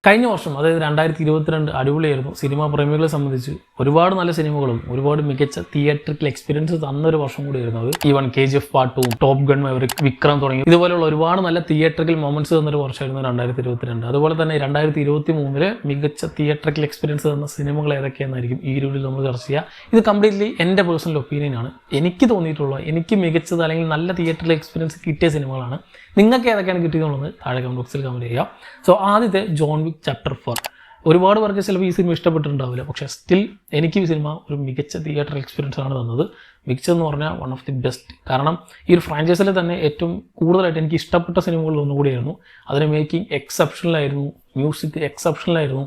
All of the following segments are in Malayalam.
കഴിഞ്ഞ വർഷം അതായത് 2022 അടിപൊളിയായിരുന്നു. സിനിമാ പ്രേമികളെ സംബന്ധിച്ച് ഒരുപാട് നല്ല സിനിമകളും ഒരുപാട് മികച്ച തിയേറ്ററിക്കൽ എക്സ്പീരിയൻസ് തന്നൊരു വർഷം കൂടിയായിരുന്നു അത്. Even KGF Part 2, top gun maverick, Vikram തുടങ്ങി ഇതുപോലെയുള്ള ഒരുപാട് നല്ല തിയേറ്ററിക്കൽ മൊമെന്റ്സ് തന്നൊരു വർഷമായിരുന്നു 2022. അതുപോലെ തന്നെ 2023 മികച്ച തിയേറ്ററിക്കൽ എക്സ്പീരിയൻസ് തന്ന സിനിമകൾ ഏതൊക്കെയാണെന്നായിരിക്കും ഈ വീഡിയോയിൽ നമ്മൾ ചർച്ച ചെയ്യുക. ഇത് കംപ്ലീറ്റ്ലി എൻ്റെ പേഴ്സണൽ ഒപ്പീനിയനാണ്. എനിക്ക് തോന്നിയിട്ടുള്ള എനിക്ക് മികച്ചത് അല്ലെങ്കിൽ നല്ല തിയേറ്ററിൽ എക്സ്പീരിയൻസ് കിട്ടിയ സിനിമകളാണ്. നിങ്ങൾക്ക് ഏതൊക്കെയാണ് കിട്ടിയതെന്നുള്ളത് താഴെ കമന്റ് ബോക്സിൽ കമന്റ് ചെയ്യാം. സോ ആദ്യത്തെ ജോൺ വിക് ചാപ്റ്റർ 4. ഒരുപാട് പേർക്ക് ചിലപ്പോൾ ഈ സിനിമ ഇഷ്ടപ്പെട്ടിട്ടുണ്ടാവില്ല, പക്ഷേ സ്റ്റിൽ എനിക്ക് ഈ സിനിമ ഒരു മികച്ച തിയേറ്റർ എക്സ്പീരിയൻസ് ആണ് തന്നത്. മികച്ചെന്ന് പറഞ്ഞാൽ വൺ ഓഫ് ദി ബെസ്റ്റ്. കാരണം ഈ ഒരു ഫ്രാഞ്ചൈസിൽ തന്നെ ഏറ്റവും കൂടുതലായിട്ട് എനിക്ക് ഇഷ്ടപ്പെട്ട സിനിമകളിൽ ഒന്നുകൂടിയായിരുന്നു. അതിൻ്റെ മേക്കിംഗ് എക്സെപ്ഷണലായിരുന്നു, മ്യൂസിക് എക്സെപ്ഷണലായിരുന്നു,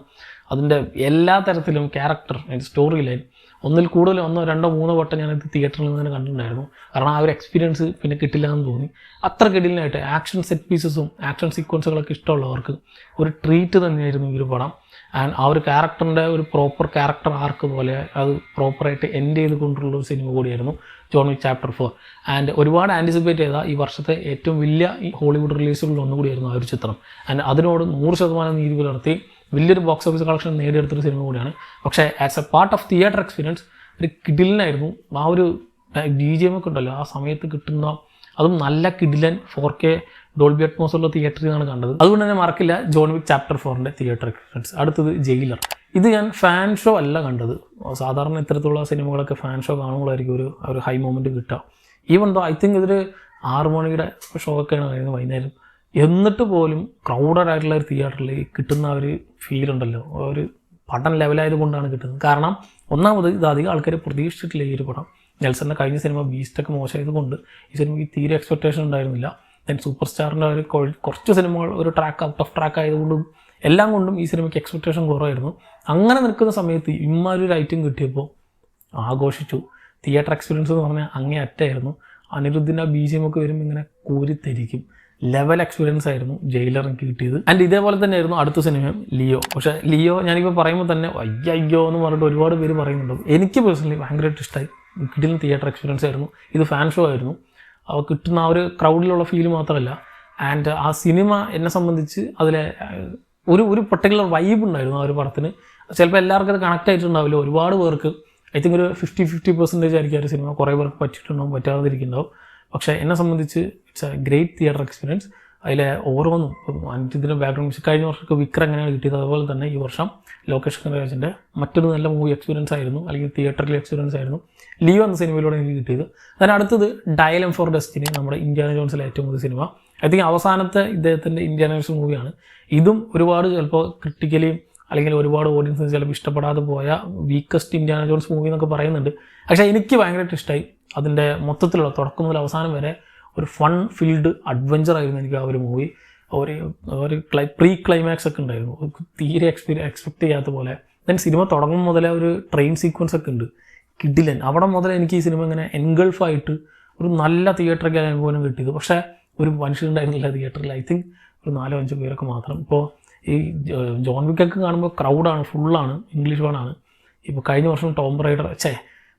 അതിൻ്റെ എല്ലാ തരത്തിലും ക്യാരക്ടർ, സ്റ്റോറി ലൈൻ ഒന്നിൽ കൂടുതൽ 1, 2, 3 വട്ടം ഞാനിത് തിയേറ്ററിൽ നിന്ന് തന്നെ കണ്ടിട്ടുണ്ടായിരുന്നു. കാരണം ആ ഒരു എക്സ്പീരിയൻസ് പിന്നെ കിട്ടില്ല എന്ന് തോന്നി. അത്ര കിടിലനായിട്ട് ആക്ഷൻ സെറ്റ് പീസസും ആക്ഷൻ സീക്വൻസുകളൊക്കെ ഇഷ്ടമുള്ളവർക്ക് ഒരു ട്രീറ്റ് തന്നെയായിരുന്നു ഈ ഒരു പടം. ആൻഡ് ആ ഒരു ക്യാരക്ടറിൻ്റെ ഒരു പ്രോപ്പർ ക്യാരക്ടർ ആർക്ക് പോലെ അത് പ്രോപ്പറായിട്ട് എൻഡ് ചെയ്ത് കൊണ്ടുള്ള ഒരു സിനിമ കൂടിയായിരുന്നു ജോൺ വിക് ചാപ്റ്റർ 4. ആൻഡ് ഒരുപാട് ആൻറ്റിസിപ്പേറ്റ് ചെയ്ത ഈ വർഷത്തെ ഏറ്റവും വലിയ ഈ ഹോളിവുഡ് റിലീസുകളിൽ ഒന്നുകൂടിയായിരുന്നു ആ ഒരു ചിത്രം. ആൻഡ് അതിനോട് 100% നീതി പുലർത്തി വലിയൊരു ബോക്സ് ഓഫീസ് കളക്ഷൻ നേടിയെടുത്തൊരു സിനിമ കൂടിയാണ്. പക്ഷേ as A part of theatre experience ഒരു കിടിലനായിരുന്നു. ആ ഒരു BGM ഒക്കെ ഉണ്ടല്ലോ ആ സമയത്ത് കിട്ടുന്ന, അതും നല്ല കിടിലൻ 4K ഡോൾബി അറ്റ്മോസുള്ള തിയേറ്ററിൽ നിന്നാണ് കണ്ടത്. അതുകൊണ്ട് തന്നെ മറക്കില്ല ജോൺ വിക് ചാപ്റ്റർ 4ൻ്റെ തിയേറ്റർ എക്സ്പീരിയൻസ്. അടുത്തത് ജയിലർ. ഇത് ഞാൻ ഫാൻ ഷോ അല്ല കണ്ടത്. സാധാരണ ഇത്തരത്തിലുള്ള സിനിമകളൊക്കെ ഫാൻ ഷോ കാണുമ്പോഴായിരിക്കും ഒരു ഹൈ മൊമെൻറ്റ് കിട്ടുക. ഈവൻ ദോ ഐ തിങ്ക് ഇതൊരു 6 മണിയുടെ ഷോ ഒക്കെയാണ് കഴിയുന്നത് വൈകുന്നേരം. എന്നിട്ട് പോലും ക്രൗഡഡ് ആയിട്ടുള്ള ഒരു തിയേറ്ററിൽ കിട്ടുന്ന ഒരു ഫീൽ ഉണ്ടല്ലോ, ഒരു പടം ലെവലായത് കൊണ്ടാണ് കിട്ടുന്നത്. കാരണം ഒന്നാമത് ഇത് അധികം ആൾക്കാർ പ്രതീക്ഷിച്ചിട്ടില്ല ഈ ഒരു പടം. നെൽസൻ്റെ കഴിഞ്ഞ സിനിമ ബീസ്റ്റൊക്കെ മോശമായത് കൊണ്ട് ഈ സിനിമയ്ക്ക് തീരെ എക്സ്പെക്റ്റേഷൻ ഉണ്ടായിരുന്നില്ല. ദെൻ സൂപ്പർ സ്റ്റാറിൻ്റെ ഒരു കുറച്ച് സിനിമകൾ ഒരു ട്രാക്ക് ഔട്ട് ഓഫ് ട്രാക്ക് ആയതുകൊണ്ടും എല്ലാം കൊണ്ടും ഈ സിനിമയ്ക്ക് എക്സ്പെക്റ്റേഷൻ കുറവായിരുന്നു. അങ്ങനെ നിൽക്കുന്ന സമയത്ത് ഇമ്മാതിരി ഐറ്റം കിട്ടിയപ്പോൾ ആഘോഷിച്ചു. തിയേറ്റർ എക്സ്പീരിയൻസ് എന്ന് പറഞ്ഞാൽ അങ്ങേ അറ്റായിരുന്നു. അനിരുദ്ധിൻ്റെ BGM ഒക്കെ വരുമ്പോൾ ഇങ്ങനെ കോരിത്തരിക്കും. ലെവൽ എക്സ്പീരിയൻസ് ആയിരുന്നു ജയിലർ എനിക്ക് കിട്ടിയത്. ആൻഡ് ഇതേപോലെ തന്നെ ആയിരുന്നു അടുത്ത സിനിമയും ലിയോ. പക്ഷേ ലിയോ ഞാനിപ്പോൾ പറയുമ്പോൾ തന്നെ അയ്യോ എന്ന് പറഞ്ഞിട്ട് ഒരുപാട് പേര് പറയുന്നുണ്ടാവും. എനിക്ക് പേഴ്സണലി ഭയങ്കരമായിട്ട് ഇഷ്ടമായി. കിടിലൻ തിയേറ്റർ എക്സ്പീരിയൻസ് ആയിരുന്നു. ഇത് ഫാൻ ഷോ ആയിരുന്നു. അവ കിട്ടുന്ന ആ ഒരു ക്രൗഡിലുള്ള ഫീൽ മാത്രമല്ല, ആൻഡ് ആ സിനിമ എന്നെ സംബന്ധിച്ച് അതിലെ ഒരു പർട്ടിക്കുലർ വൈബ് ഉണ്ടായിരുന്നു ആ ഒരു പടത്തിന്. ചിലപ്പോൾ എല്ലാവർക്കും അത് കണക്റ്റ് ആയിട്ടുണ്ടാവില്ല. ഒരുപാട് പേർക്ക് ഐ തിങ്ക് ഒരു 50% ആയിരിക്കും ആ ഒരു സിനിമ. കുറേ പേർക്ക് പറ്റിയിട്ടുണ്ടാവും, പറ്റാതിരിക്കുന്നുണ്ടാവും. പക്ഷേ എന്നെ സംബന്ധിച്ച് it's A great theatre experience. അതിലെ ഓരോന്നും ഇതിൻ്റെ ബാക്ക്ഗ്രൗണ്ട് മ്യൂസിക് കഴിഞ്ഞ വർഷമൊക്കെ വിക്രം എങ്ങനെയാണ് കിട്ടിയത്, അതുപോലെ തന്നെ ഈ വർഷം ലോകേഷ് കനകരാജിൻ്റെ മറ്റൊരു നല്ല മൂവി എക്സ്പീരിയൻസ് ആയിരുന്നു, അല്ലെങ്കിൽ തിയേറ്ററിൽ എക്സ്പീരിയൻസ് ആയിരുന്നു ലിയോ എന്ന സിനിമയിലൂടെ എനിക്ക് കിട്ടിയത്. അതിന് അടുത്തത് ഡയൽ എം ഫോർ ഡെസ്റ്റിനി, നമ്മുടെ ഇന്ത്യാന ജോൺസിലെ ഏറ്റവും പുതിയ സിനിമ. ഐ തിങ്ക് അവസാനത്തെ ഇദ്ദേഹത്തിൻ്റെ ഇന്ത്യാന ജോൺസ് മൂവിയാണ്. ഇതും ഒരുപാട് ചിലപ്പോൾ ക്രിട്ടിക്കലി അല്ലെങ്കിൽ ഒരുപാട് ഓഡിയൻസിന് ചിലപ്പോൾ ഇഷ്ടപ്പെടാതെ പോയ വീക്കസ്റ്റ് ഇന്ത്യാന ജോൺസ് മൂവി എന്നൊക്കെ പറയുന്നുണ്ട്. പക്ഷേ എനിക്ക് ഭയങ്കരമായിട്ട് ഇഷ്ടമായി. അതിൻ്റെ മൊത്തത്തിലുള്ള തുടക്കം മുതൽ അവസാനം വരെ ഒരു ഫൺ ഫീൽഡ് അഡ്വഞ്ചർ ആയിരുന്നു എനിക്ക് ആ ഒരു മൂവി. ഒരു പ്രീ ക്ലൈമാക്സ് ഒക്കെ ഉണ്ടായിരുന്നു, തീരെ എക്സ്പെക്ട് ചെയ്യാത്ത പോലെ. ദെൻ സിനിമ തുടങ്ങും മുതലേ ഒരു ട്രെയിൻ സീക്വൻസ് ഒക്കെ ഉണ്ട്, കിടിലൻ. അവിടെ മുതലേ എനിക്ക് ഈ സിനിമ ഇങ്ങനെ എൻഗൾഫായിട്ട് ഒരു നല്ല തിയേറ്ററിൽ അനുഭവം കിട്ടിയത്. പക്ഷേ ഒരു മനുഷ്യരുണ്ടായിരുന്നില്ല തിയേറ്ററിൽ. ഐ തിങ്ക് ഒരു 4-5 പേരൊക്കെ മാത്രം. ഇപ്പോൾ ഈ ജോൺ വിക്കൊക്കെ കാണുമ്പോൾ ക്രൗഡാണ്, ഫുള്ളാണ്, ഇംഗ്ലീഷ് വേണമാണ്. ഇപ്പോൾ കഴിഞ്ഞ വർഷം ടോംബ് റൈഡർ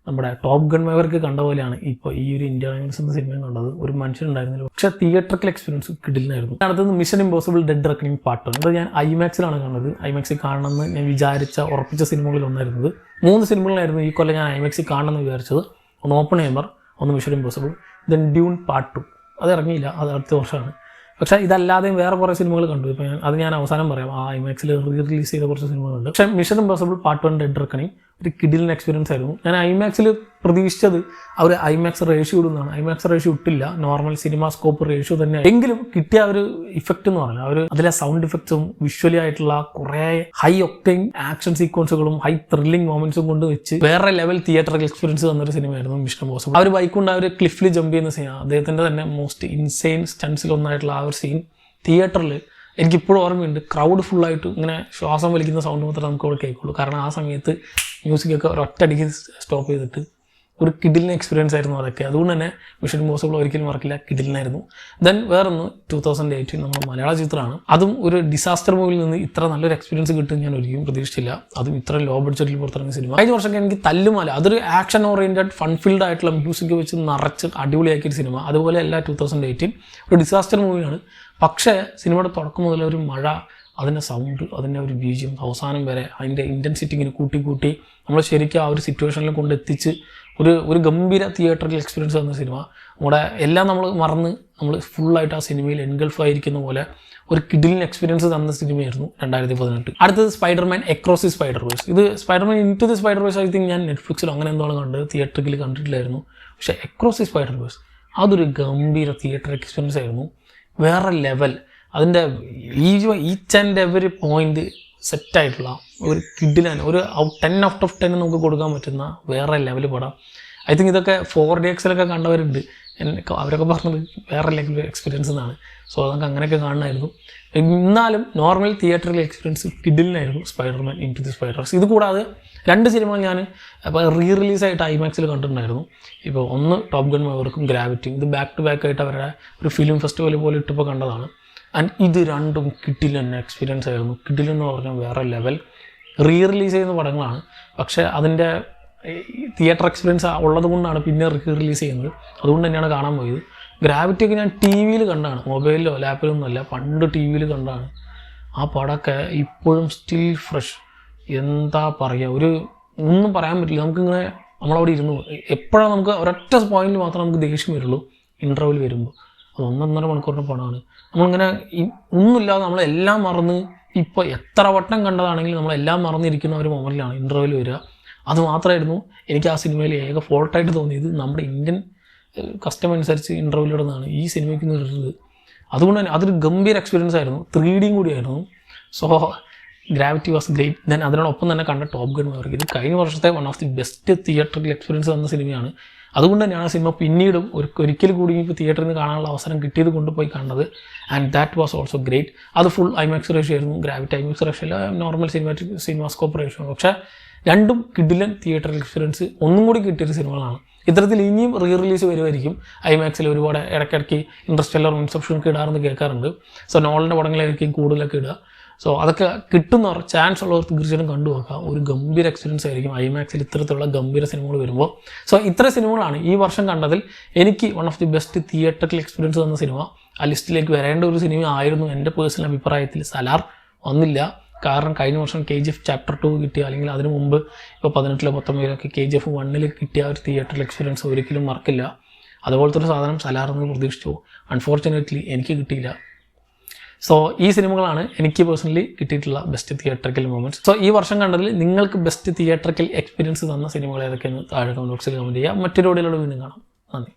നമ്മുടെ ടോപ്പ് ഗൺ മാവറിക് കണ്ട പോലെയാണ് ഇപ്പോൾ ഈ ഒരു ഇന്ത്യാന ജോൺസ് എന്ന സിനിമയും കണ്ടത്. ഒരു മനുഷ്യനുണ്ടായിരുന്നില്ല, പക്ഷേ തിയേറ്ററിക്കൽ എക്സ്പീരിയൻസ് കിടിലനായിരുന്നു. അടുത്തത് mission impossible dead reckoning part 1. ഇത് ഞാൻ IMAX-ലാണ് കണ്ടത്. IMAX-ൽ കാണണമെന്ന് ഞാൻ ഉറപ്പിച്ച സിനിമകളിൽ ഒന്നായിരുന്നത്. 3 സിനിമകളായിരുന്നു ഈ കൊല്ലം ഞാൻ IMAX-ൽ കാണണമെന്ന് വിചാരിച്ചത്. ഒന്ന് ഓപ്പൺഹൈമർ, ഒന്ന് mission impossible, then Dune part 2. അത് ഇറങ്ങിയില്ല, അത് അടുത്ത വർഷമാണ്. പക്ഷേ ഇതല്ലാതെയും വേറെ കുറേ സിനിമകൾ കണ്ടു. ഇപ്പോൾ ഞാൻ അവസാനം പറയാം. ആ IMAX-ൽ റിലീസ് ചെയ്ത കുറച്ച് സിനിമകളുണ്ട്. പക്ഷേ mission impossible part 1 dead reckoning ഒരു കിടിലൻ എക്സ്പീരിയൻസ് ആയിരുന്നു. ഞാൻ IMAX-ൽ പ്രതീക്ഷിച്ചത് അവർ IMAX റേഷ്യോ ഇടുന്നതാണ്. IMAX റേഷ്യോ ഇട്ടില്ല, നോർമൽ സിനിമ സ്കോപ്പ് റേഷ്യോ തന്നെ. എങ്കിലും കിട്ടിയ ഒരു ഇഫക്റ്റ് എന്ന് പറഞ്ഞാൽ അതിലെ സൗണ്ട് ഇഫക്ട്സും വിഷ്വലി ആയിട്ടുള്ള കുറേ ഹൈ ഒക്ടൈൻ ആക്ഷൻ സീക്വൻസുകളും ഹൈ ത്രില്ലിംഗ് മൊമെന്റ്സും കൊണ്ട് വെച്ച് വേറെ ലെവൽ തിയേറ്റർ എക്സ്പീരിയൻസ് തന്നൊരു സിനിമയായിരുന്നു മിഷൻ ഇമ്പോസിബിൾ. ആ ഒരു ബൈക്ക് കൊണ്ട് ആ ഒരു ക്ലിഫിൽ ജമ്പ് ചെയ്യുന്ന സീൻ, അദ്ദേഹത്തിൻ്റെ തന്നെ മോസ്റ്റ് ഇൻസെയിൻ സ്റ്റൺസിൽ ഒന്നായിട്ടുള്ള ആ ഒരു സീൻ തിയേറ്ററിൽ എനിക്കിപ്പോഴും ഓർമ്മയുണ്ട്. ക്രൗഡ് ഫുള്ളായിട്ട് ഇങ്ങനെ ശ്വാസം വലിക്കുന്ന സൗണ്ട് മാത്രമേ നമുക്ക് അവിടെ കേൾക്കുള്ളൂ. കാരണം ആ സമയത്ത് മ്യൂസിക്കൊക്കെ ഒരൊറ്റയടിക്ക് സ്റ്റോപ്പ് ചെയ്തിട്ട് ഒരു കിടിലൻ എക്സ്പീരിയൻസ് ആയിരുന്നു അതൊക്കെ. അതുകൊണ്ട് തന്നെ മിഷൻ ഇമ്പോസിബിൾ ഒരിക്കലും മറക്കില്ല, കിടിലനായിരുന്നു. ദെൻ വേറൊന്ന് 2018 നമ്മുടെ മലയാള ചിത്രമാണ്. അതും ഒരു ഡിസാസ്റ്റർ മൂവിയിൽ നിന്ന് ഇത്ര നല്ലൊരു എക്സ്പീരിയൻസ് കിട്ടും ഞാൻ ഒരിക്കലും പ്രതീക്ഷിച്ചില്ല. അതും ഇത്ര ലോ ബഡ്ജറ്റിൽ പുറത്തിറങ്ങിയ സിനിമ. കഴിഞ്ഞ വർഷമൊക്കെ എനിക്ക് തല്ലുമാല, അതൊരു ആക്ഷൻ ഓറിയൻറ്റഡ് ഫൺ ഫീൽഡ് ആയിട്ടുള്ള മ്യൂസിക് വെച്ച് നിറച്ച് അടിപൊളിയാക്കിയൊരു സിനിമ. അതുപോലെ അല്ല 2018 ഒരു ഡിസാസ്റ്റർ മൂവിയാണ്. പക്ഷേ സിനിമയുടെ തുടക്കം മുതൽ ഒരു മഴ, അതിൻ്റെ സൗണ്ട്, അതിൻ്റെ ഒരു ബീജിയം അവസാനം വരെ അതിൻ്റെ ഇൻറ്റൻസിറ്റി ഇങ്ങനെ കൂട്ടി നമ്മൾ ശരിക്കും ആ ഒരു സിറ്റുവേഷനിൽ കൊണ്ടെത്തിച്ച് ഒരു ഗംഭീര തിയേറ്ററിൽ എക്സ്പീരിയൻസ് തന്ന സിനിമ. നമ്മുടെ എല്ലാം നമ്മൾ മറന്ന് നമ്മൾ ഫുള്ളായിട്ട് ആ സിനിമയിൽ എൻഗൾഫായിരിക്കുന്ന പോലെ ഒരു കിഡിലിൻ എക്സ്പീരിയൻസ് തന്ന സിനിമയായിരുന്നു 2018. അടുത്തത് സ്പൈഡർമാൻ അക്രോസ് ദി സ്പൈഡർ-വേഴ്സ്. ഇത് Spiderman into the spider-verse I think ഞാൻ നെറ്റ്ഫ്ലിക്സിലോ അങ്ങനെ എന്താണ് കണ്ടത്, തിയേറ്ററിൽ കണ്ടിട്ടില്ലായിരുന്നു. പക്ഷേ അക്രോസ് ദി സ്പൈഡർ-വേഴ്സ് അതൊരു ഗംഭീര തിയേറ്റർ എക്സ്പീരിയൻസ് ആയിരുന്നു. വേറെ ലെവൽ. അതിൻ്റെ ഈച്ച് ആൻഡ് എവറി പോയിന്റ് സെറ്റായിട്ടുള്ള ഒരു കിഡിലാണ്. ഒരു 10 out of 10 നമുക്ക് കൊടുക്കാൻ പറ്റുന്ന വേറെ ലെവൽ പടം. ഐ തിങ്ക് ഇതൊക്കെ 4DXലൊക്കെ കണ്ടവരുണ്ട്. അവരൊക്കെ പറഞ്ഞത് വേറെ ലെവൽ എക്സ്പീരിയൻസ് എന്നാണ്. സോ നമുക്ക് അങ്ങനെയൊക്കെ കാണണമായിരുന്നു. എന്നാലും നോർമൽ തിയേറ്ററിൽ എക്സ്പീരിയൻസ് കിഡിലിനായിരുന്നു സ്പൈഡർമാൻ ഇൻടു ദി സ്പൈഡർ-വേഴ്സ്. ഇത് കൂടാതെ 2 സിനിമകൾ ഞാൻ അപ്പോൾ റിലീസായിട്ട് ഐമാക്സിൽ കണ്ടിട്ടുണ്ടായിരുന്നു. ഇപ്പോൾ ഒന്ന് ടോപ്പ് ഗൺ മാവേറിക്കും ഗ്രാവിറ്റിയും. ഇത് ബാക്ക് ടു ബാക്ക് ആയിട്ട് അവരുടെ ഒരു ഫിലിം ഫെസ്റ്റിവൽ പോലെ ഇട്ടിപ്പോൾ കണ്ടതാണ്. ആൻഡ് ഇത് രണ്ടും കിഡിലൻ എക്സ്പീരിയൻസ് ആയിരുന്നു. കിഡിലെന്ന് പറഞ്ഞാൽ വേറെ ലെവൽ. റിലീസ് ചെയ്യുന്ന പടങ്ങളാണ്, പക്ഷേ അതിൻ്റെ തിയേറ്റർ എക്സ്പീരിയൻസ് ഉള്ളത് കൊണ്ടാണ് പിന്നെ റിലീസ് ചെയ്യുന്നത്. അതുകൊണ്ട് തന്നെയാണ് കാണാൻ പോയത്. ഗ്രാവിറ്റിയൊക്കെ ഞാൻ ടി വിയിൽ കണ്ടാണ്, മൊബൈലിലോ ലാപ്പിലോ ഒന്നുമല്ല, പണ്ട് ടി വിയിൽ കണ്ടാണ്. ആ പടമൊക്കെ ഇപ്പോഴും സ്റ്റിൽ ഫ്രഷ്. എന്താ പറയുക, ഒന്നും പറയാൻ പറ്റില്ല. നമുക്കിങ്ങനെ നമ്മളവിടെ ഇരുന്നു എപ്പോഴാണ് നമുക്ക് ഒരൊറ്റ പോയിന്റിൽ മാത്രമേ നമുക്ക് ദേഷ്യം വരുള്ളൂ, ഇൻ്റർവെൽ വരുമ്പോൾ. അത് 1.5 മണിക്കൂറിൻ്റെ പടമാണ്. നമ്മളിങ്ങനെ ഒന്നുമില്ലാതെ നമ്മളെല്ലാം മറന്ന്, ഇപ്പോൾ എത്ര വട്ടം കണ്ടതാണെങ്കിലും നമ്മളെല്ലാം മറന്നിരിക്കുന്ന ഒരു മൊമെൻറ്റിലാണ് ഇൻ്റർവെൽ വരിക. അത് മാത്രമായിരുന്നു എനിക്ക് ആ സിനിമയിൽ ഏക ഫോൾട്ടായിട്ട് തോന്നിയത്. നമ്മുടെ ഇന്ത്യൻ കസ്റ്റം അനുസരിച്ച് ഇൻ്റർവെൽ ഇടുന്നതാണ് ഈ സിനിമയ്ക്ക് ഇടുന്നത്. അതുകൊണ്ട് തന്നെ അതൊരു ഗംഭീര എക്സ്പീരിയൻസ് ആയിരുന്നു. 3Dയും കൂടിയായിരുന്നു. So gravity was great. Then അതിനോടൊപ്പം തന്നെ കണ്ട ടോപ്പ് ഗൺ മാവേറിക്. ഇത് കഴിഞ്ഞ വർഷത്തെ വൺ ഓഫ് ദി ബെസ്റ്റ് തിയേറ്ററിൽ എക്സ്പീരിയൻസ് തന്ന സിനിമയാണ്. അതുകൊണ്ട് തന്നെയാണ് ആ സിനിമ പിന്നീടും ഒരിക്കൽ കൂടി ഇപ്പോൾ തിയേറ്ററിൽ നിന്ന് കാണാനുള്ള അവസരം കിട്ടിയത് കൊണ്ടുപോയി കണ്ടത്. And that was also great. അത് ഫുൾ ഐമാക്സ് റേഷ്യോ ആയിരുന്നു. ഗ്രാവിറ്റി ഐമാക്സ് റേഷ്യോ അല്ല, നോർമൽ സിനിമാസ്കോപ്പ് റേഷ്യോ. പക്ഷേ രണ്ടും കിഡിലൻ തിയേറ്റർ എക്സ്പീരിയൻസ് ഒന്നും കൂടി കിട്ടിയൊരു സിനിമകളാണ്. ഇത്തരത്തിൽ ഇനിയും റിലീസ് വരുമായിരിക്കും. ഐമാക്സിൽ ഒരുപാട് ഇടയ്ക്കിടയ്ക്ക് ഇൻട്രസ്റ്റെല്ലർ ഇൻസെപ്ഷനൊക്കെ ഇടാറെന്ന് കേൾക്കാറുണ്ട്. സോ നോളിൻ്റെ പടങ്ങളായിരിക്കും കൂടുതലൊക്കെ ഇടുക. സോ അതൊക്കെ കിട്ടുന്നവർ, ചാൻസ് ഉള്ളവർ തീർച്ചയായിട്ടും കണ്ടുപോക്കാം. ഒരു ഗംഭീര എക്സ്പീരിയൻസ് ആയിരിക്കും ഐമാക്സിൽ ഇത്തരത്തിലുള്ള ഗംഭീര സിനിമകൾ വരുമ്പോൾ. സോ ഇത്ര സിനിമകളാണ് ഈ വർഷം കണ്ടതിൽ എനിക്ക് വൺ ഓഫ് ദി ബെസ്റ്റ് തിയേറ്ററിൽ എക്സ്പീരിയൻസ് തന്ന സിനിമ. ആ ലിസ്റ്റിലേക്ക് വരേണ്ട ഒരു സിനിമ ആയിരുന്നു എൻ്റെ പേഴ്സണൽ അഭിപ്രായത്തിൽ. സലാർ വന്നില്ല. കാരണം കഴിഞ്ഞ വർഷം KGF Chapter 2 കിട്ടിയ, അല്ലെങ്കിൽ അതിന് മുമ്പ് ഇപ്പോൾ 18-ലോ 19-ലൊക്കെ KGF 1 കിട്ടിയ ഒരു തിയേറ്ററിൽ എക്സ്പീരിയൻസ് ഒരിക്കലും മറക്കില്ല. അതുപോലത്തെ ഒരു സാധനം സലാർ എന്ന് പ്രതീക്ഷിച്ചു. അൺഫോർച്ചുനേറ്റ്ലി എനിക്ക് കിട്ടിയില്ല. സോ ഈ സിനിമകളാണ് എനിക്ക് പേഴ്സണലി കിട്ടിയിട്ടുള്ള ബെസ്റ്റ് തിയേറ്ററിക്കൽ മൊമെൻറ്റ്സ്. സോ ഈ വർഷം കണ്ടതിൽ നിങ്ങൾക്ക് ബെസ്റ്റ് തിയേറ്ററിക്കൽ എക്സ്പീരിയൻസ് തന്ന സിനിമകൾ ഏതൊക്കെയെന്ന് താഴെ കമന്റ് ബോക്സിൽ കമൻറ്റ് ചെയ്യുക. മറ്റൊരു വീഡിയോയിലൂടെ വീണ്ടും കാണാം. നന്ദി.